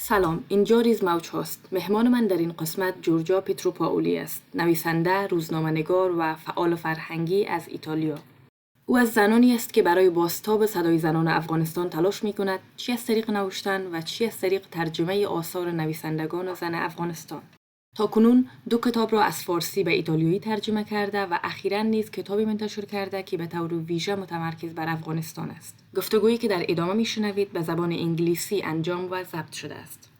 سلام، اینجا ریزموج هست. مهمان من در این قسمت جورجا پیتروپائولی است، نویسنده، روزنامه‌نگار و فعال فرهنگی از ایتالیا. او از زنانی است که برای بازتاب صدای زنان افغانستان تلاش می‌کند، چی از طریق نوشتن و چی از طریق ترجمه آثار نویسندگان زن افغانستان. تاکنون 2 کتاب را از فارسی به ایتالیایی ترجمه کرده و اخیراً نیز کتابی منتشر کرده که به طور ویژه متمرکز بر افغانستان است. گفتگویی که در ادامه میشنوید به زبان انگلیسی انجام و ضبط شده است.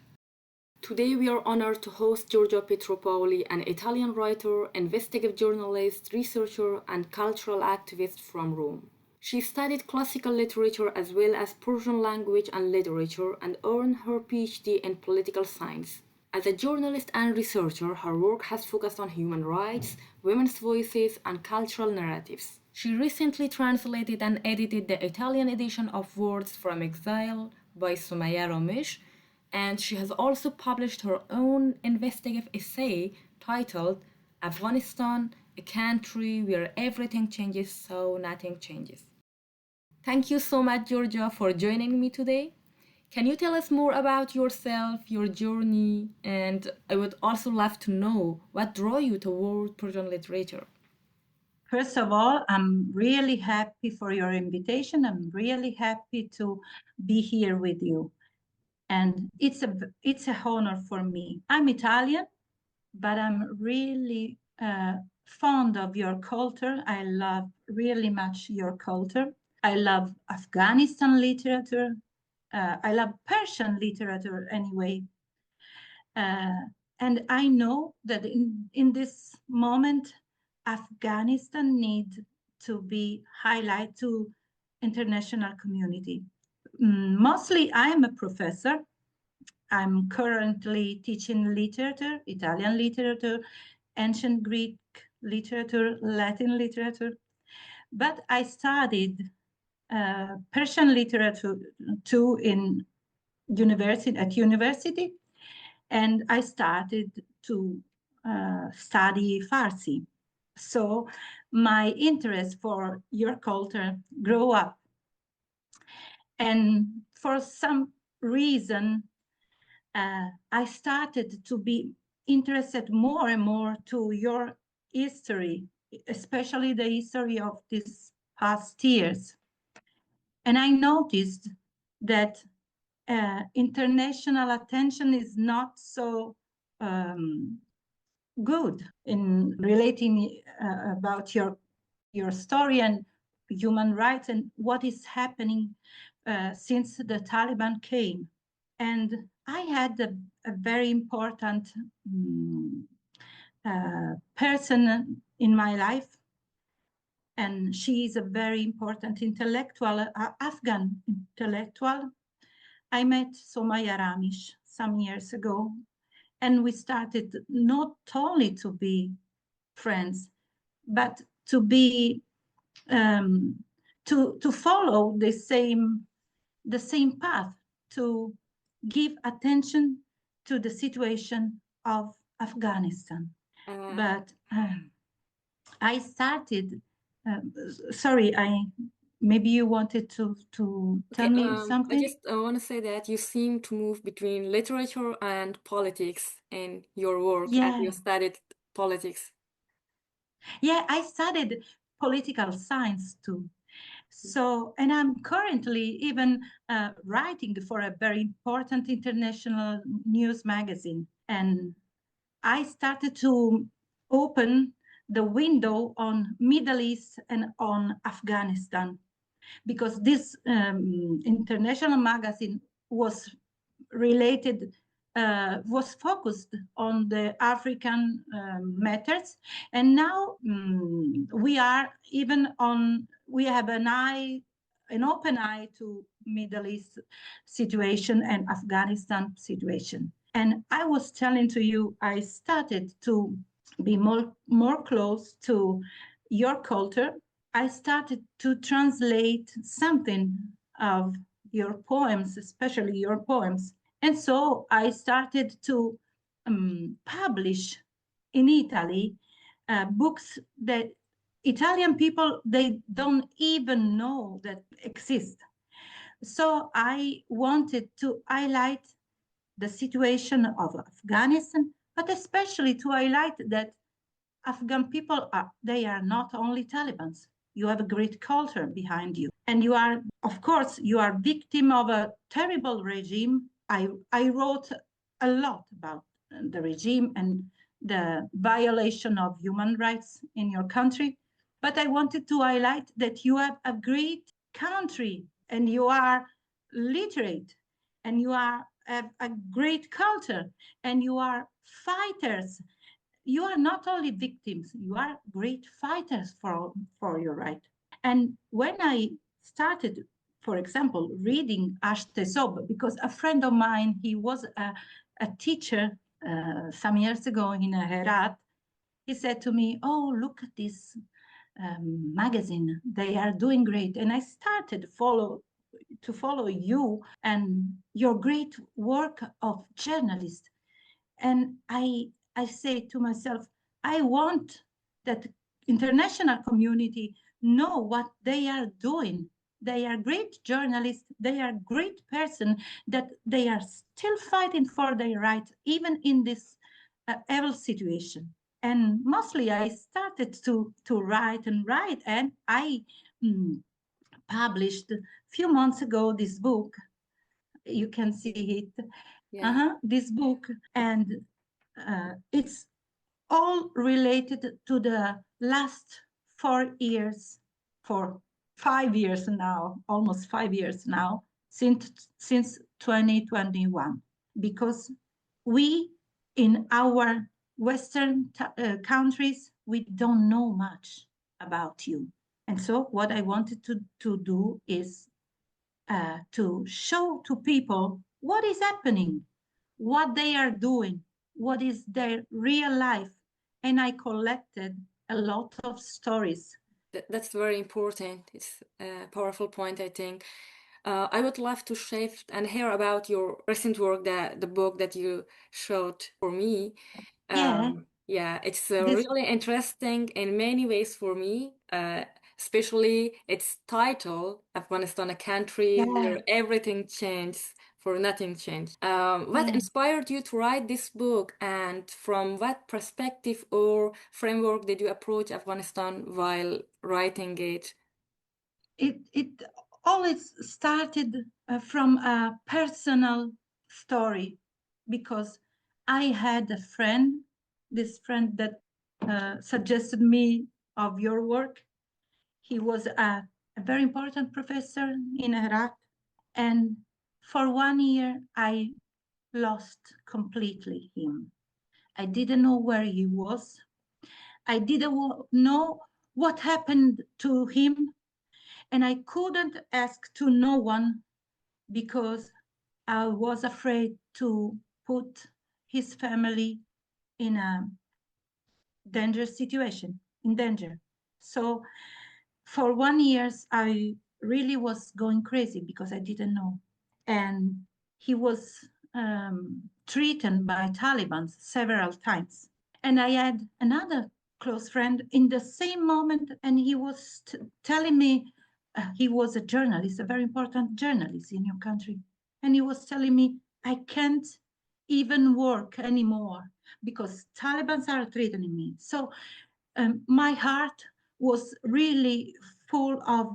Today we are honored to host Giorgia Pietropaoli, an Italian writer, investigative journalist, researcher, and cultural activist from Rome. She studied classical literature as well as Persian language and literature and earned her PhD in political science. As a journalist and researcher, her work has focused on human rights, women's voices, and cultural narratives. She recently translated and edited the Italian edition of Words from Exile by Sumaya Ramesh, and she has also published her own investigative essay titled Afghanistan, a country where everything changes so nothing changes. Thank you so much, Giorgia, for joining me today. Can you tell us more about yourself, your journey, and I would also love to know what drew you toward Persian literature? First of all, I'm really happy for your invitation. I'm really happy to be here with you. And it's a honor for me. I'm Italian, but I'm really fond of your culture. I love really much your culture. I love Afghanistan literature. I love Persian literature anyway. And I know that in this moment, Afghanistan needs to be highlighted to international community. Mostly I am a professor. I'm currently teaching literature, Italian literature, ancient Greek literature, Latin literature. But I studied Persian literature too at university, and I started to study Farsi. So my interest for your culture grew up. And for some reason, I started to be interested more and more to your history, especially the history of these past years. And I noticed that international attention is not so good in relating about your story and human rights and what is happening since the Taliban came. And I had a very important person in my life, and she is a very important intellectual, Afghan intellectual. I met Sumaya Ramesh some years ago, and we started not only to be friends, but to be to follow the same path, to give attention to the situation of Afghanistan. But I started. Sorry, maybe you wanted to tell me something. I just want to say that you seem to move between literature and politics in your work, and you studied politics. Yeah, I studied political science too. So, and I'm currently even writing for a very important international news magazine. And I started to open the window on Middle East and on Afghanistan, because this international magazine was focused on the African matters, and now we have an open eye to Middle East situation and Afghanistan situation. And I was telling to you, I started to be more close to your culture. I started to translate something of your poems, especially your poems. And so I started to publish in Italy books that Italian people, they don't even know that exist. So I wanted to highlight the situation of Afghanistan, but especially to highlight that Afghan people they are not only Talibans. You have a great culture behind you. And you are, of course, you are victim of a terrible regime. I wrote a lot about the regime and the violation of human rights in your country. But I wanted to highlight that you have a great country and you are literate and you have a great culture and you are fighters. You are not only victims, you are great fighters for your right. And when I started, for example, reading Ashte Sob, because a friend of mine, he was a teacher some years ago in Herat, he said to me, oh, look at this magazine. They are doing great. And I started to follow you and your great work of journalist. And I say to myself, I want that international community know what they are doing. They are great journalists. They are great person that they are still fighting for their rights, even in this evil situation. And mostly I started to write, and I published a few months ago this book. You can see it. Yeah. This book, and it's all related to the last 4 years, for 5 years now, almost 5 years now, since 2021, because we in our Western countries, we don't know much about you. And so what I wanted to do is to show to people what is happening, what they are doing, what is their real life. And I collected a lot of stories. That's very important. It's a powerful point, I think. I would love to shift and hear about your recent work, the book that you showed for me. Yeah, Yeah, it's this, really interesting in many ways for me, especially its title, Afghanistan, a country yeah, where everything changes for nothing changed. What yeah. inspired you to write this book, and from what perspective or framework did you approach Afghanistan while writing it? It always started from a personal story, because I had a friend, this friend that suggested me of your work. He was a very important professor in Iraq, and for 1 year I lost completely him. I didn't know where he was. I didn't know what happened to him, and I couldn't ask to no one because I was afraid to put his family in a dangerous situation, in danger. So for 1 year, I really was going crazy because I didn't know. And he was threatened by Taliban several times. And I had another close friend in the same moment, and he was telling me, he was a journalist, a very important journalist in your country. And he was telling me, I can't even work anymore because Taliban are threatening me. So my heart was really full of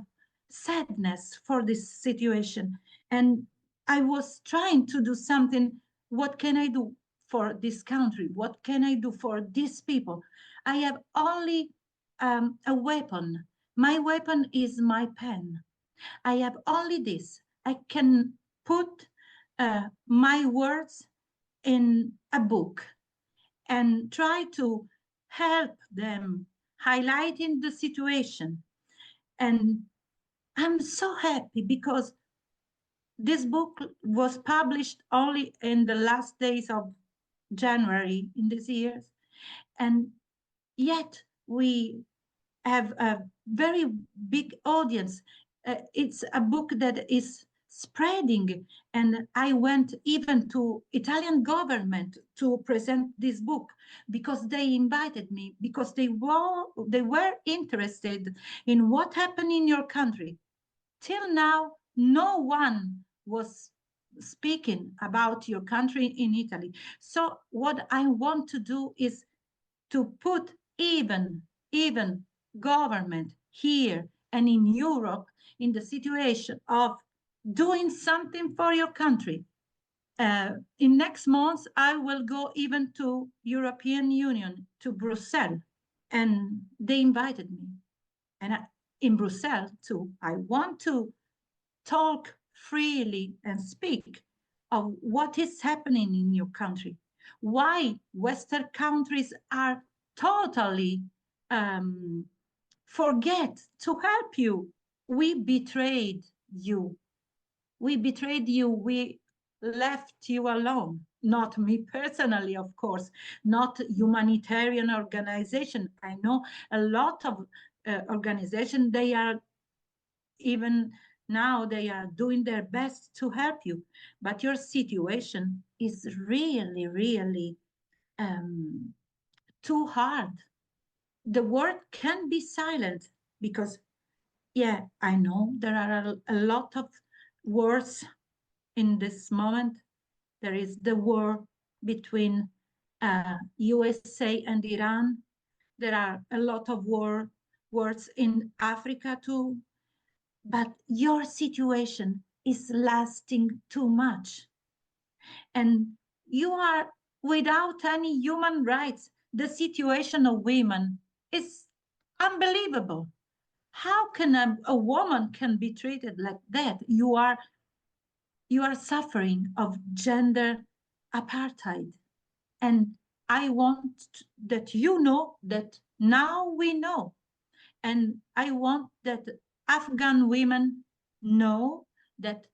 sadness for this situation. And I was trying to do something. What can I do for this country? What can I do for these people? I have only a weapon. My weapon is my pen. I have only this. I can put my words in a book and try to help them, highlighting the situation. And I'm so happy because this book was published only in the last days of January in this year. And yet we have a very big audience. It's a book that is spreading, and I went even to Italian government to present this book because they invited me, because they were interested in what happened in your country. Till now, no one was speaking about your country in Italy. So what I want to do is to put even government here and in Europe in the situation of doing something for your country. In next month, I will go even to European Union, to Brussels, and they invited me. And in Brussels too, I want to talk freely and speak of what is happening in your country, why Western countries are totally forget to help you. We betrayed you. We betrayed you. We left you alone. Not me personally, of course, not humanitarian organization. I know a lot of organizations, they are even now they are doing their best to help you, but your situation is really, really too hard. The word can be silent because, yeah, I know there are a lot of wars in this moment. There is the war between USA and Iran. There are a lot of wars in Africa too. But your situation is lasting too much. And you are without any human rights. The situation of women is unbelievable. How can a woman can be treated like that? You are suffering of gender apartheid. And I want that you know that now we know. And I want that Afghan women know that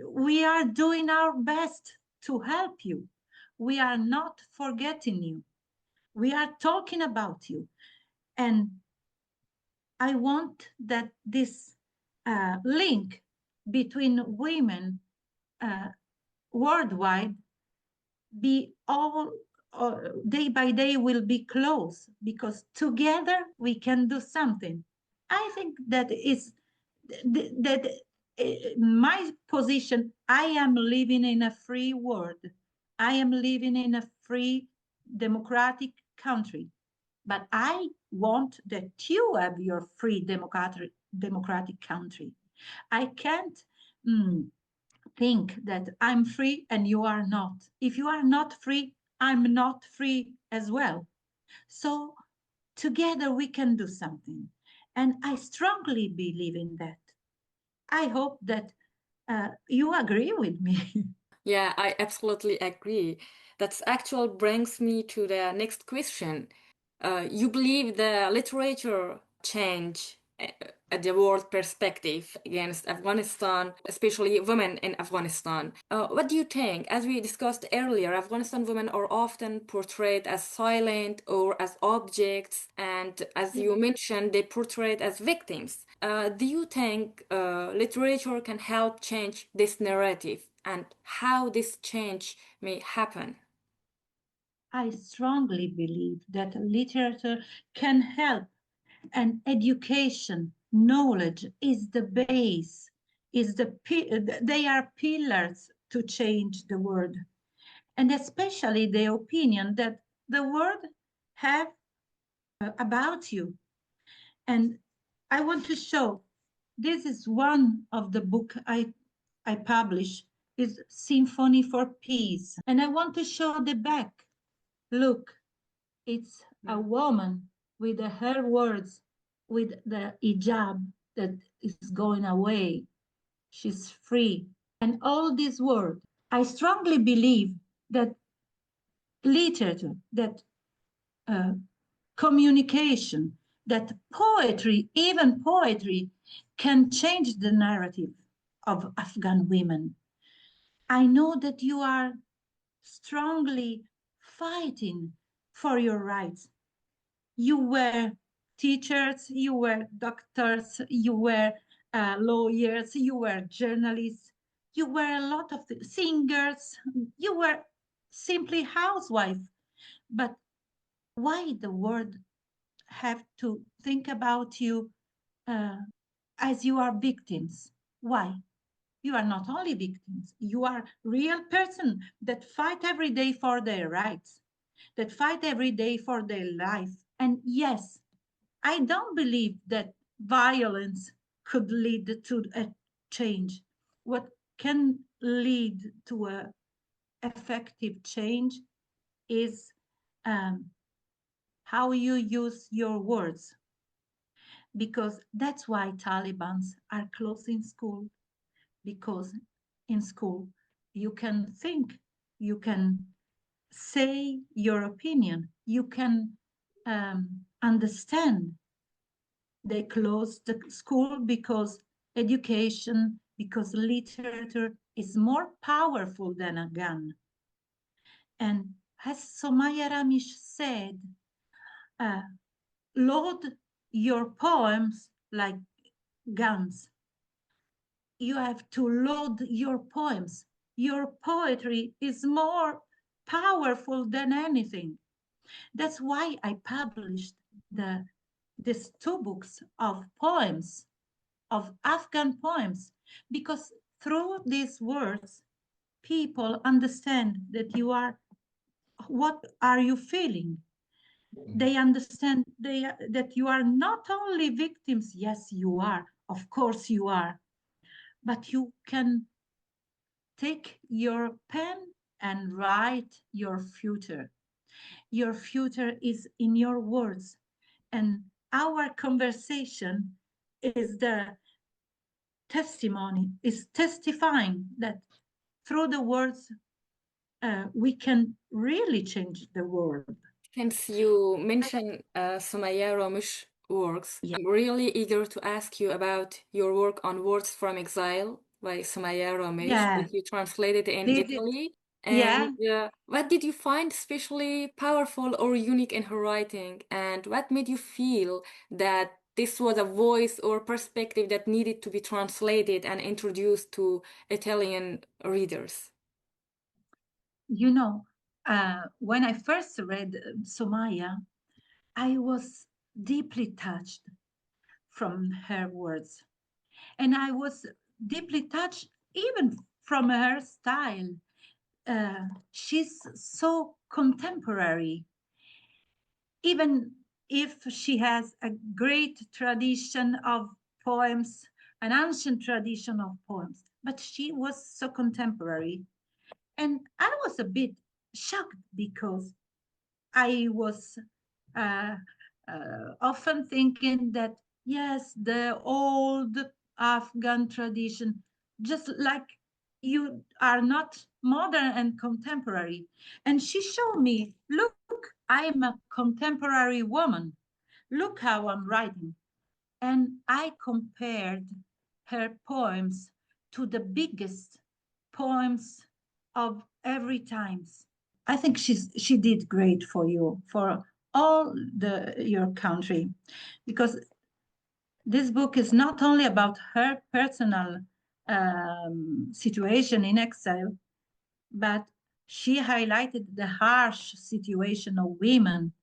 we are doing our best to help you. We are not forgetting you. We are talking about you. And I want that this link between women worldwide be all day by day will be close, because together we can do something. I think that is that my position. I am living in a free world. I am living in a free democratic country, but I want that you have your free democratic country. I can't think that I'm free and you are not. If you are not free, I'm not free as well. So together we can do something. And I strongly believe in that. I hope that you agree with me. Yeah, I absolutely agree. That actually brings me to the next question. You believe the literature change the world perspective against Afghanistan, especially women in Afghanistan. What do you think? As we discussed earlier, Afghanistan women are often portrayed as silent or as objects, and as you mentioned, they portrayed as victims. Do you think literature can help change this narrative, and how this change may happen? I strongly believe that literature can help, and education, knowledge is the base, they are pillars to change the world, and especially the opinion that the world have about you. And I want to show, this is one of the book I publish, is Symphony for Peace. And I want to show the back. Look, it's a woman with her words, with the hijab that is going away. She's free. And all these words, I strongly believe that literature, that communication, that poetry, even poetry, can change the narrative of Afghan women. I know that you are strongly fighting for your rights. You were teachers, you were doctors, you were lawyers, you were journalists, you were a lot of singers, you were simply housewife. But why the world have to think about you as you are victims? Why? You are not only victims, you are real person that fight every day for their rights, that fight every day for their life. And yes, I don't believe that violence could lead to a change. What can lead to a effective change is how you use your words, because that's why Talibans are closing school, because in school you can think, you can say your opinion, you can understand. They closed the school because education, because literature is more powerful than a gun. And as Somaya Ramesh said, load your poems like guns. You have to load your poems. Your poetry is more powerful than anything. That's why I published these 2 books of poems, of Afghan poems, because through these words, people understand that you are, what are you feeling? They understand that you are not only victims, yes, you are, of course you are, but you can take your pen and write your future. Your future is in your words. And our conversation is the testimony, is testifying that through the words, we can really change the world. Since you mentioned Sumaya Ramesh works, Yeah. I'm really eager to ask you about your work on Words from Exile by Sumaya Ramesh Yeah. that you translated in Italy. Yeah. And what did you find especially powerful or unique in her writing? And what made you feel that this was a voice or perspective that needed to be translated and introduced to Italian readers? You know, when I first read Somaya, I was deeply touched from her words. And I was deeply touched even from her style. She's so contemporary, even if she has a great tradition of poems, an ancient tradition of poems, but she was so contemporary. And I was a bit shocked because I was uh, often thinking that, yes, the old Afghan tradition, just like you are not modern and contemporary. And she showed me, look, I'm a contemporary woman. Look how I'm writing. And I compared her poems to the biggest poems of every times. I think she did great for you, for all your country, because this book is not only about her personal situation in exile, but she highlighted the harsh situation of women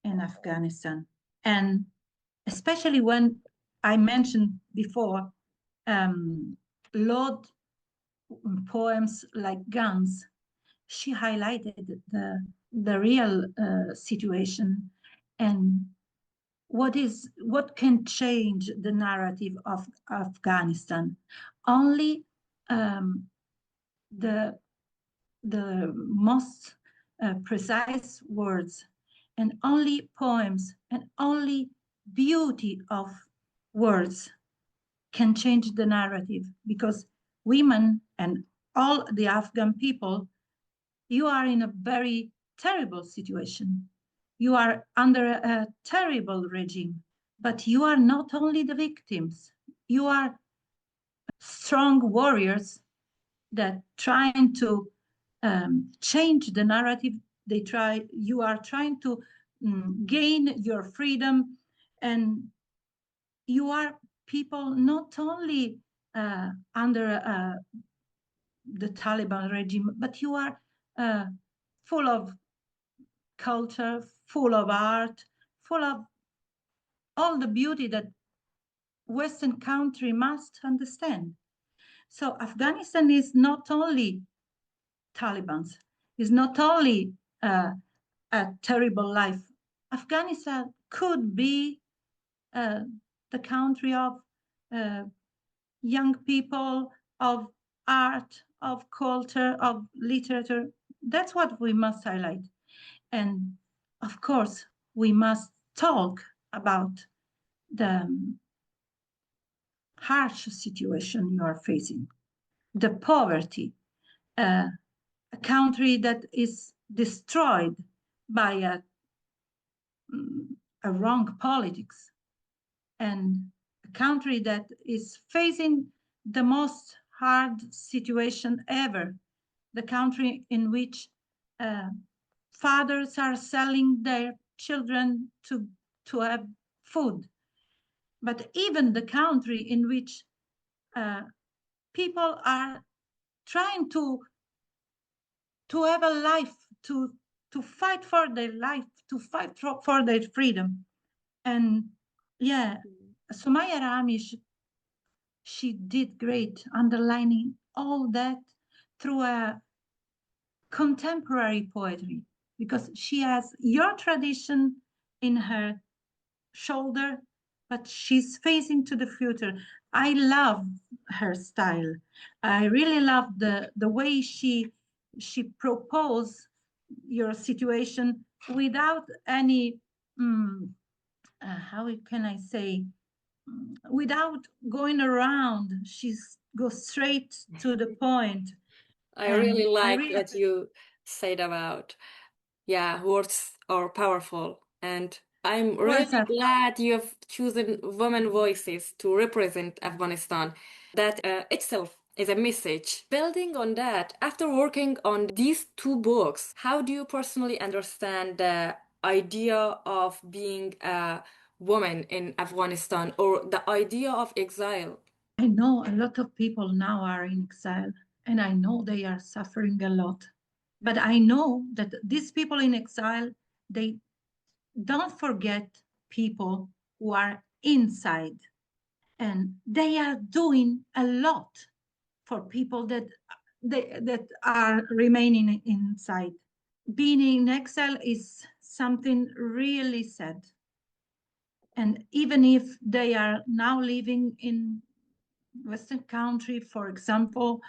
in Afghanistan. And especially when I mentioned before, Lord poems like guns, she highlighted the real situation and what can change the narrative of Afghanistan. Only the most precise words, and only poems, and only beauty of words can change the narrative, because women and all the Afghan people, you are in a very terrible situation. You are under a terrible regime, but you are not only the victims. You are strong warriors that trying to change the narrative. You are trying to gain your freedom, and you are people not only under the Taliban regime, but you are full of culture, full of art, full of all the beauty that Western country must understand. So Afghanistan is not only Taliban's, is not only a terrible life. Afghanistan could be the country of young people, of art, of culture, of literature. That's what we must highlight. And of course, we must talk about the harsh situation you are facing, the poverty, a country that is destroyed by a wrong politics, and a country that is facing the most hard situation ever, the country in which fathers are selling their children to have food, but even the country in which people are trying to have a life, to fight for their life, to fight for their freedom. And yeah, Sumaya Ramish, she did great, underlining all that through a contemporary poetry, because she has your tradition in her shoulder, but she's facing to the future. I love her style. I really love the way she proposed your situation without any how can I say, without going around. She goes straight to the point. I really like what you said about, yeah, words are powerful. And I'm really glad you have chosen women voices to represent Afghanistan. That itself is a message. Building on that, after working on these two books, how do you personally understand the idea of being a woman in Afghanistan, or the idea of exile? I know a lot of people now are in exile, and I know they are suffering a lot. But I know that these people in exile, they don't forget people who are inside, and they are doing a lot for people that are remaining inside. Being in exile is something really sad. And even if they are now living in Western country, for example,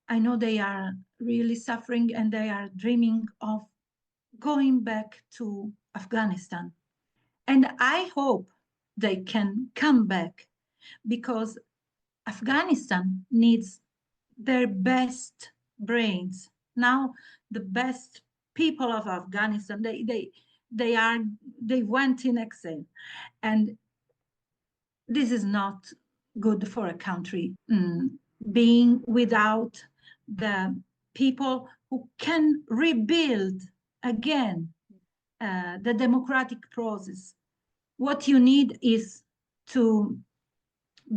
I know they are really suffering and they are dreaming of going back to Afghanistan. And I hope they can come back, because Afghanistan needs their best brains. Now, the best people of Afghanistan, they went in exile. And this is not good for a country, being without the people who can rebuild again the democratic process. What you need is to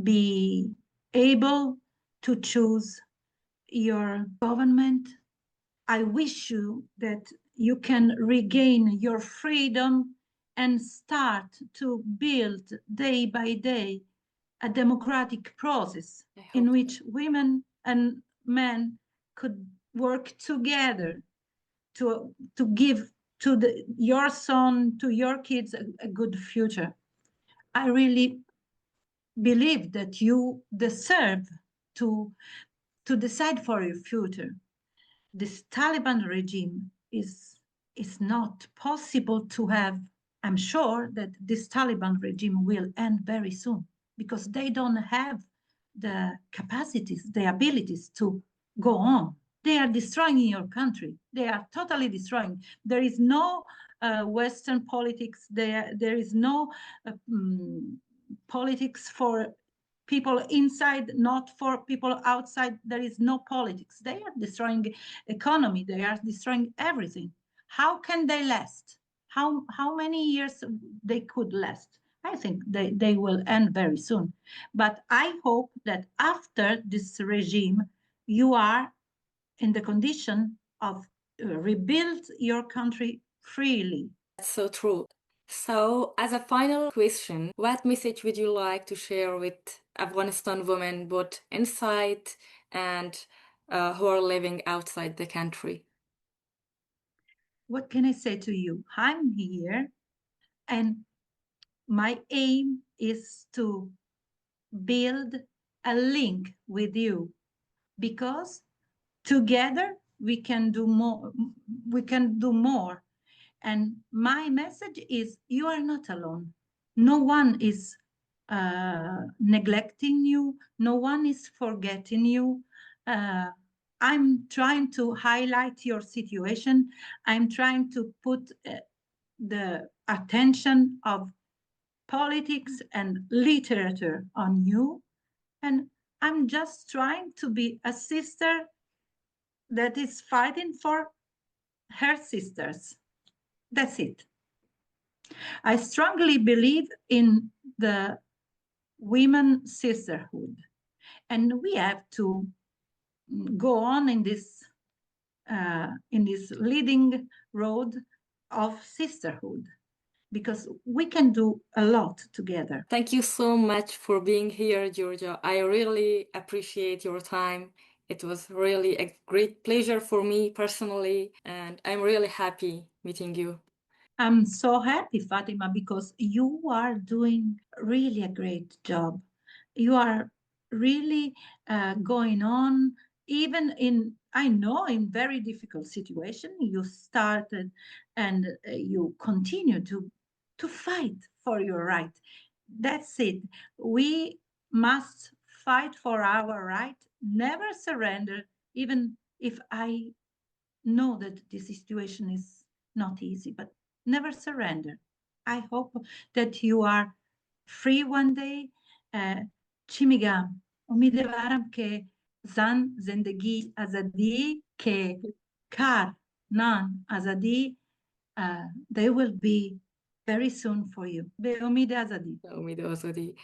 be able to choose your government. I wish you that you can regain your freedom and start to build day by day a democratic process in which women and men could work together to give to your son, to your kids, a good future. I really believe that you deserve to decide for your future. This Taliban regime is not possible to have. I'm sure that this Taliban regime will end very soon, because they don't have the capacities, the abilities to go on. They are destroying your country. They are totally destroying. There is no Western politics. There is no politics for people inside, not for people outside. There is no politics. They are destroying economy. They are destroying everything. How can they last? How many years they could last? I think they will end very soon. But I hope that after this regime, you are in the condition of rebuild your country freely. That's so true. So, as a final question, what message would you like to share with Afghanistan women, both inside and who are living outside the country? What can I say to you? I'm here, and my aim is to build a link with you, because together we can do more. We can do more. And my message is, you are not alone. No one is neglecting you. No one is forgetting you. I'm trying to highlight your situation. I'm trying to put the attention of politics and literature on you. And I'm just trying to be a sister that is fighting for her sisters. That's it. I strongly believe in the women sisterhood, and we have to go on in this leading road of sisterhood, because we can do a lot together. Thank you so much for being here, Giorgia. I really appreciate your time. It was really a great pleasure for me personally, and I'm really happy meeting you. I'm so happy, Fatima, because you are doing really a great job. You are really going on, even in, I know, in very difficult situation. You started and you continue to fight for your right. That's it. We must fight for our right, never surrender, even if I know that this situation is not easy, but never surrender. I hope that you are free one day. چی میگم؟ امیدوارم که زن زندگی آزادی که کار نان آزادی they will be very soon for you. به امید آزادی. به امید آزادی.